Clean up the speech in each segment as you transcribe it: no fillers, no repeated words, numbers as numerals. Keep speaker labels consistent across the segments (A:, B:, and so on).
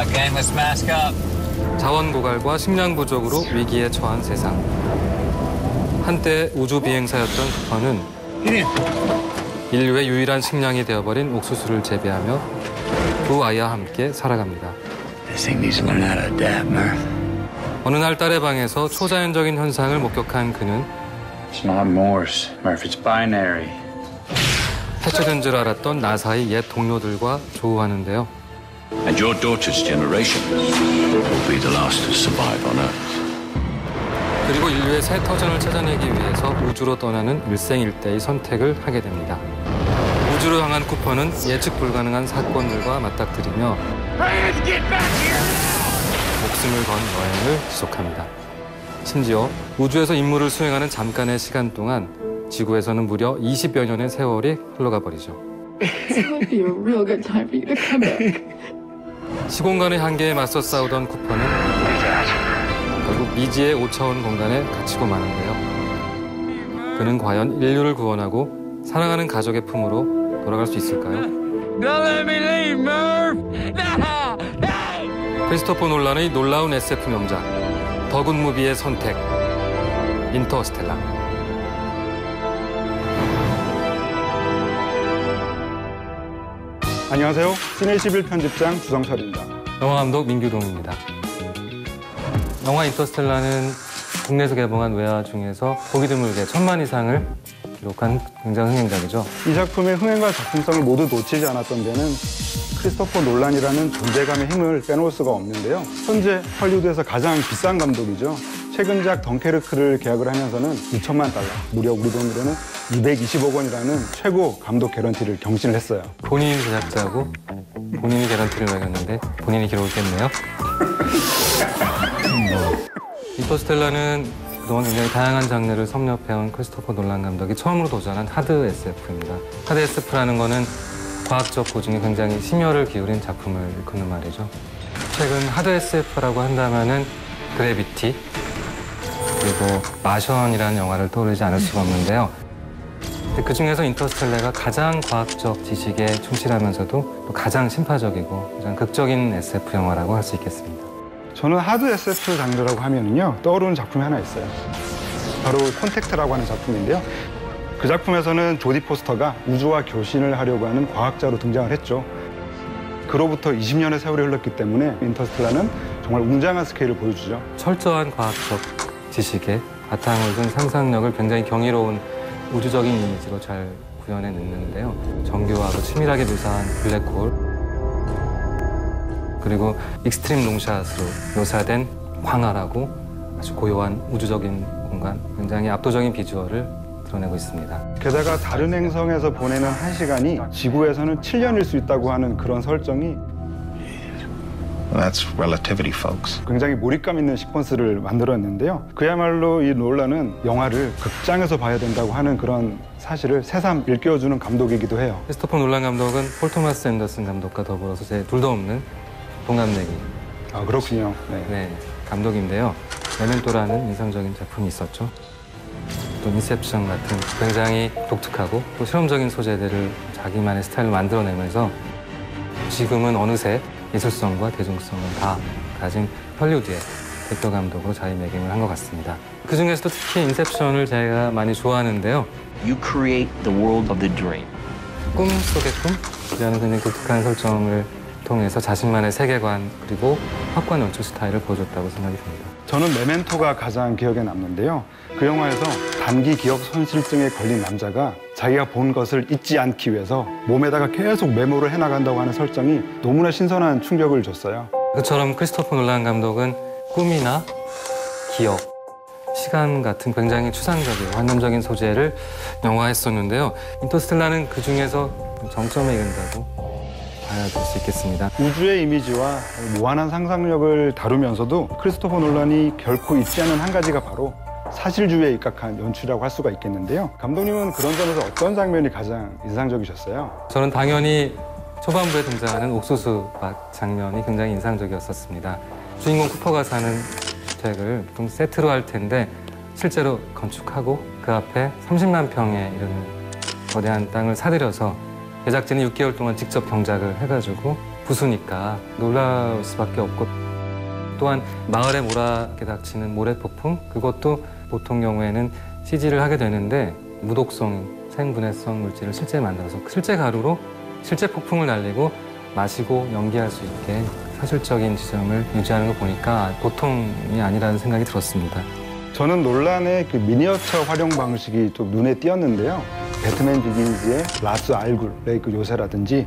A: Game, let's mask up.
B: 자원 고갈과 식량 부족으로 위기에 처한 세상. 한때 우주 비행사였던 쿠퍼는 인류의 유일한 식량이 되어버린 옥수수를 재배하며 두 아이와 함께 살아갑니다. 어느 날 딸의 방에서 초자연적인 현상을 목격한 그는
C: It's not Morse, Murph. It's binary.
B: 해체된 줄 알았던 나사의 옛 동료들과 조우하는데요.
D: And your daughter's generation will be the last to survive on Earth.
B: 그리고 인류의 새 터전을 찾아내기 위해서 우주로 떠나는 일생일대의 선택을 하게 됩니다. 우주로 향한 쿠퍼는 예측 불가능한 사건들과 맞닥뜨리며 목숨을 건 여행을 지속합니다. 심지어 우주에서 임무를 수행하는 잠깐의 시간 동안 지구에서는 무려 20여 년의 세월이 흘러가 버리죠. 시공간의 한계에 맞서 싸우던 쿠퍼는 결국 미지의 5차원 공간에 갇히고 마는데요. 그는 과연 인류를 구원하고 사랑하는 가족의 품으로 돌아갈 수 있을까요? 크리스토퍼 놀란의 놀라운 SF 명작 더 굿 무비의 선택 인터스텔라.
E: 안녕하세요. 시네11 편집장 주성철입니다.
B: 영화감독 민규동입니다. 영화 인터스텔라는 국내에서 개봉한 외화 중에서 보기 드물게 1000만 이상을 기록한 굉장히 흥행작이죠.
E: 이 작품의 흥행과 작품성을 모두 놓치지 않았던 데는 크리스토퍼 놀란이라는 존재감의 힘을 빼놓을 수가 없는데요. 현재 헐리우드에서 가장 비싼 감독이죠. 최근작 덩케르크를 계약을 하면서는 2천만 달러, 무려 우리 돈으로는 220억 원이라는 최고 감독 개런티를 경신을 했어요.
B: 본인이 제작자고 본인이 개런티를 매겼는데 본인이 기록을 깼네요. 인터스텔라는 그동안 굉장히 다양한 장르를 섭렵해온 크리스토퍼 놀란 감독이 처음으로 도전한 하드 SF입니다. 하드 SF라는 거는 과학적 고증에 굉장히 심혈을 기울인 작품을 일컫는 말이죠. 최근 하드 SF라고 한다면은 그래비티 그리고 마션이라는 영화를 떠올리지 않을 수가 없는데요. 그 중에서 인터스텔라가 가장 과학적 지식에 충실하면서도 또 가장 심파적이고 가장 극적인 SF 영화라고 할 수 있겠습니다.
E: 저는 하드 SF 장르라고 하면은요, 떠오르는 작품이 하나 있어요. 바로 콘택트라고 하는 작품인데요. 그 작품에서는 조디 포스터가 우주와 교신을 하려고 하는 과학자로 등장을 했죠. 그로부터 20년의 세월이 흘렀기 때문에 인터스텔라는 정말 웅장한 스케일을 보여주죠.
B: 철저한 과학적 지식에 바탕을 둔 상상력을 굉장히 경이로운 우주적인 이미지로 잘 구현해 냈는데요. 정교하고 치밀하게 묘사한 블랙홀 그리고 익스트림 롱샷으로 묘사된 광활하고 아주 고요한 우주적인 공간, 굉장히 압도적인 비주얼을 드러내고 있습니다.
E: 게다가 다른 행성에서 보내는 1시간이 지구에서는 7년일 수 있다고 하는 그런 설정이
C: That's relativity, folks.
E: 굉장히 몰입감 있는 시퀀스를 만들었는데요. 그야말로 이 놀란은 영화를 극장에서 봐야 된다고 하는 그런 사실을 새삼 일깨워주는 감독이기도 해요.
B: 크리스토퍼 놀란 감독은 폴 토마스 앤더슨 감독과 더불어서 제 둘도 없는 동갑내기.
E: 아, 그렇군요.
B: 네, 감독인데요. 메멘토라는 인상적인 작품이 있었죠. 또 인셉션 같은 굉장히 독특하고 또 실험적인 소재들을 자기만의 스타일로 만들어내면서 지금은 어느새 예술성과 대중성을 다 가진 헐리우드의 대표 감독으로 자리매김을 한 것 같습니다. 그중에서도 특히 인셉션을 제가 많이 좋아하는데요.
A: You create the world of the dream.
B: 꿈 속의 꿈이라는 굉장히 독특한 설정을 통해서 자신만의 세계관 그리고 확고한 연출 스타일을 보여줬다고 생각이 듭니다.
E: 저는 메멘토가 가장 기억에 남는데요. 그 영화에서 단기 기억 손실증에 걸린 남자가 자기가 본 것을 잊지 않기 위해서 몸에다가 계속 메모를 해나간다고 하는 설정이 너무나 신선한 충격을 줬어요.
B: 그처럼 크리스토퍼 놀란 감독은 꿈이나 기억, 시간 같은 굉장히 추상적이고 환상적인 소재를 영화했었는데요. 인터스텔라는 그 중에서 정점에 이른다고 봐야 될 수 있겠습니다.
E: 우주의 이미지와 무한한 상상력을 다루면서도 크리스토퍼 놀란이 결코 잊지 않는 한 가지가 바로 사실주의에 입각한 연출이라고 할 수가 있겠는데요. 감독님은 그런 점에서 어떤 장면이 가장 인상적이셨어요?
B: 저는 당연히 초반부에 등장하는 옥수수밭 장면이 굉장히 인상적이었었습니다. 주인공 쿠퍼가 사는 주택을 보통 세트로 할 텐데 실제로 건축하고 그 앞에 30만 평에 이르는 거대한 땅을 사들여서 제작진이 6개월 동안 직접 경작을 해가지고 부수니까 놀랄 수밖에 없고, 또한 마을에 모락게 닥치는 모래폭풍, 그것도 보통 경우에는 CG를 하게 되는데 무독성, 생분해성 물질을 실제 만들어서 실제 가루로 실제 폭풍을 날리고 마시고 연기할 수 있게 사실적인 지점을 유지하는 거 보니까 보통이 아니라는 생각이 들었습니다.
E: 저는 논란의 그 미니어처 활용 방식이 좀 눈에 띄었는데요. 배트맨 비긴즈의 라스 알굴 레이크 요새라든지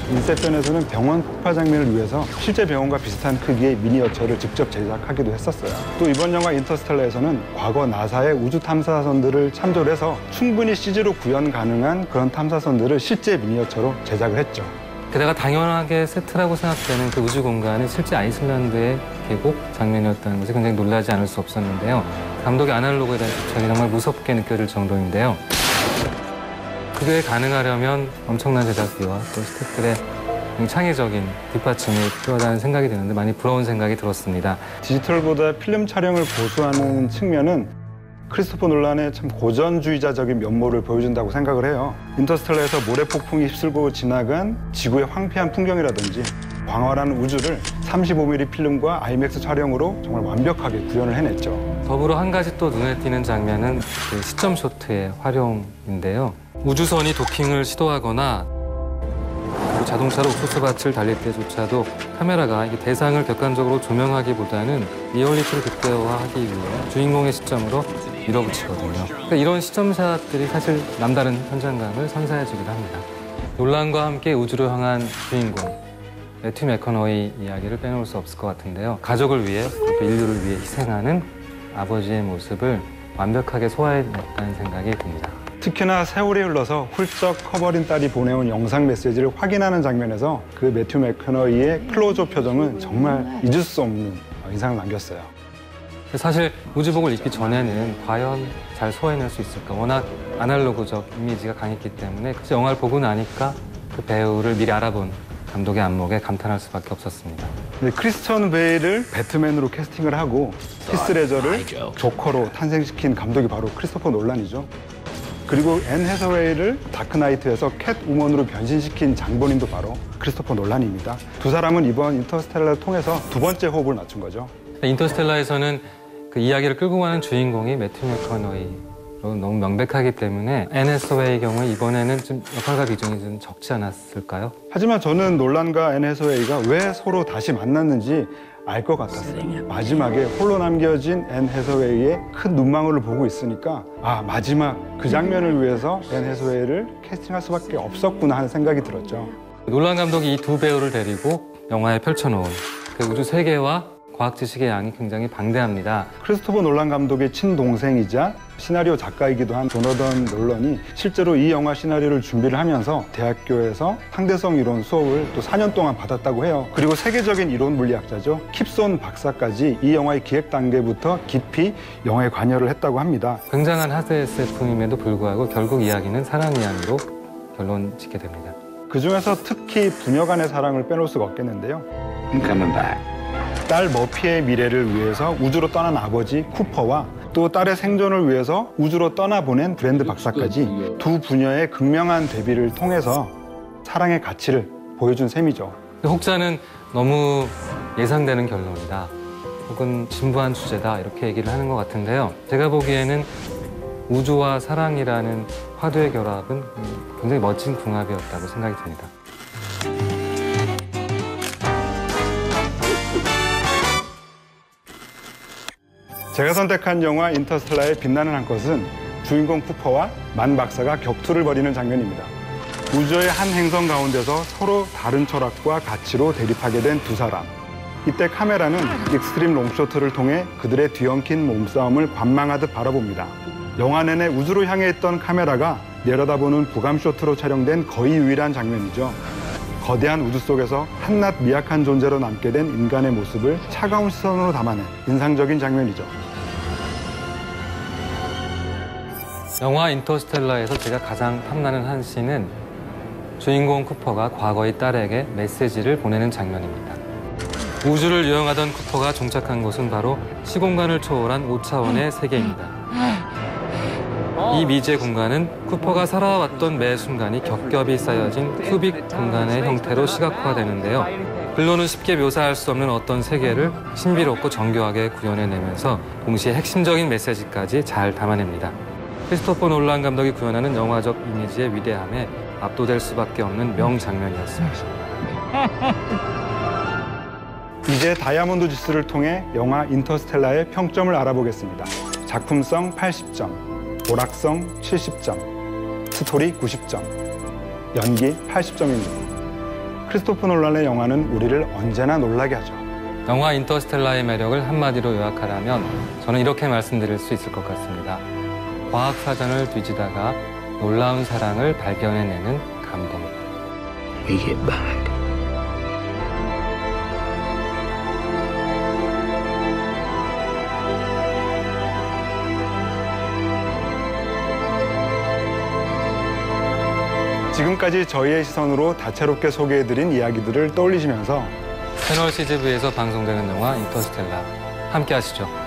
E: 인셉션에서는 병원 폭파 장면을 위해서 실제 병원과 비슷한 크기의 미니어처를 직접 제작하기도 했었어요. 또 이번 영화 인터스텔라에서는 과거 나사의 우주 탐사선들을 참조해서 충분히 CG로 구현 가능한 그런 탐사선들을 실제 미니어처로 제작을 했죠.
B: 게다가 당연하게 세트라고 생각되는 그 우주 공간은 실제 아이슬란드의 계곡 장면이었다는 것이 굉장히 놀라지 않을 수 없었는데요. 감독의 아날로그에 대한 집착이 정말 무섭게 느껴질 정도인데요. 그게 가능하려면 엄청난 제작비와 또 스태프들의 창의적인 뒷받침이 필요하다는 생각이 드는데 많이 부러운 생각이 들었습니다.
E: 디지털보다 필름 촬영을 고수하는 측면은 크리스토퍼 놀란의 참 고전주의자적인 면모를 보여준다고 생각을 해요. 인터스텔라에서 모래폭풍이 휩쓸고 지나간 지구의 황폐한 풍경이라든지 광활한 우주를 35mm 필름과 아이맥스 촬영으로 정말 완벽하게 구현을 해냈죠.
B: 더불어 한 가지 또 눈에 띄는 장면은 그 시점 쇼트의 활용인데요. 우주선이 도킹을 시도하거나 자동차로 옥수수밭을 달릴 때조차도 카메라가 이 대상을 객관적으로 조명하기보다는 리얼리티를 극대화하기 위해 주인공의 시점으로 밀어붙이거든요. 그러니까 이런 시점샷들이 사실 남다른 현장감을 선사해주기도 합니다. 논란과 함께 우주로 향한 주인공 매튜 맥커너의 이야기를 빼놓을 수 없을 것 같은데요. 가족을 위해, 또 인류를 위해 희생하는 아버지의 모습을 완벽하게 소화해냈다는 생각이 듭니다.
E: 특히나 세월이 흘러서 훌쩍 커버린 딸이 보내온 영상 메시지를 확인하는 장면에서 그 매튜 맥커너이의 클로즈업 표정은 정말 잊을 수 없는 인상을 남겼어요.
B: 사실 우주복을 입기 전에는 과연 잘 소화해낼 수 있을까? 워낙 아날로그적 이미지가 강했기 때문에 그 영화를 보고 나니까 그 배우를 미리 알아본 감독의 안목에 감탄할 수밖에 없었습니다.
E: 크리스천 베일을 배트맨으로 캐스팅을 하고 히스 레저를 조커로 탄생시킨 감독이 바로 크리스토퍼 놀란이죠. 그리고 앤 해서웨이를 다크나이트에서 캣우먼으로 변신시킨 장본인도 바로 크리스토퍼 놀란입니다. 두 사람은 이번 인터스텔라를 통해서 두 번째 호흡을 맞춘 거죠.
B: 인터스텔라에서는 그 이야기를 끌고 가는 주인공이 매튜 맥커너이로 너무 명백하기 때문에 앤 해서웨이의 경우에 이번에는 좀 역할과 비중이 좀 적지 않았을까요?
E: 하지만 저는 놀란과 앤 해서웨이가 왜 서로 다시 만났는지 알 것 같았어요. 마지막에 홀로 남겨진 앤 해서웨이의 큰 눈망울을 보고 있으니까 마지막 그 장면을 위해서 앤 해서웨이를 캐스팅할 수밖에 없었구나 하는 생각이 들었죠.
B: 놀란 감독이 이 두 배우를 데리고 영화에 펼쳐놓은 그 우주 세계와 과학 지식의 양이 굉장히 방대합니다.
E: 크리스토퍼 놀란 감독의 친동생이자 시나리오 작가이기도 한 조너던 놀런이 실제로 이 영화 시나리오를 준비를 하면서 대학교에서 상대성 이론 수업을 또 4년 동안 받았다고 해요. 그리고 세계적인 이론 물리학자죠. 킵손 박사까지 이 영화의 기획 단계부터 깊이 영화에 관여를 했다고 합니다.
B: 굉장한 하드 SF임에도 불구하고 결국 이야기는 사랑 이야기로 결론 짓게 됩니다.
E: 그중에서 특히 부녀 간의 사랑을 빼놓을 수가 없겠는데요.
C: I'm coming back.
E: 딸 머피의 미래를 위해서 우주로 떠난 아버지 쿠퍼와 또 딸의 생존을 위해서 우주로 떠나보낸 브랜드 박사까지 두 부녀의 극명한 대비를 통해서 사랑의 가치를 보여준 셈이죠.
B: 혹자는 너무 예상되는 결론이다, 혹은 진부한 주제다, 이렇게 얘기를 하는 것 같은데요. 제가 보기에는 우주와 사랑이라는 화두의 결합은 굉장히 멋진 궁합이었다고 생각이 듭니다.
E: 제가 선택한 영화 인터스텔라의 빛나는 한 컷은 주인공 쿠퍼와 만 박사가 격투를 벌이는 장면입니다. 우주의 한 행성 가운데서 서로 다른 철학과 가치로 대립하게 된 두 사람. 이때 카메라는 익스트림 롱쇼트를 통해 그들의 뒤엉킨 몸싸움을 관망하듯 바라봅니다. 영화 내내 우주로 향해 있던 카메라가 내려다보는 부감쇼트로 촬영된 거의 유일한 장면이죠. 거대한 우주 속에서 한낱 미약한 존재로 남게 된 인간의 모습을 차가운 시선으로 담아낸 인상적인 장면이죠.
B: 영화 인터스텔라에서 제가 가장 탐나는 한 씬은 주인공 쿠퍼가 과거의 딸에게 메시지를 보내는 장면입니다. 우주를 여행하던 쿠퍼가 정착한 곳은 바로 시공간을 초월한 5차원의 세계입니다. 이 미지의 공간은 쿠퍼가 살아왔던 매 순간이 겹겹이 쌓여진 큐빅 공간의 형태로 시각화되는데요. 글로는 쉽게 묘사할 수 없는 어떤 세계를 신비롭고 정교하게 구현해내면서 동시에 핵심적인 메시지까지 잘 담아냅니다. 크리스토퍼 놀란 감독이 구현하는 영화적 이미지의 위대함에 압도될 수밖에 없는 명장면이었습니다.
E: 이제 다이아몬드 지수를 통해 영화 인터스텔라의 평점을 알아보겠습니다. 작품성 80점, 오락성 70점, 스토리 90점, 연기 80점입니다. 크리스토퍼 놀란의 영화는 우리를 언제나 놀라게 하죠.
B: 영화 인터스텔라의 매력을 한마디로 요약하라면 저는 이렇게 말씀드릴 수 있을 것 같습니다. 과학사전을 뒤지다가 놀라운 사랑을 발견해내는 감동.
D: We get back.
E: 지금까지 저희의 시선으로 다채롭게 소개해드린 이야기들을 떠올리시면서
B: 채널 CGV에서 방송되는 영화 인터스텔라 함께 하시죠.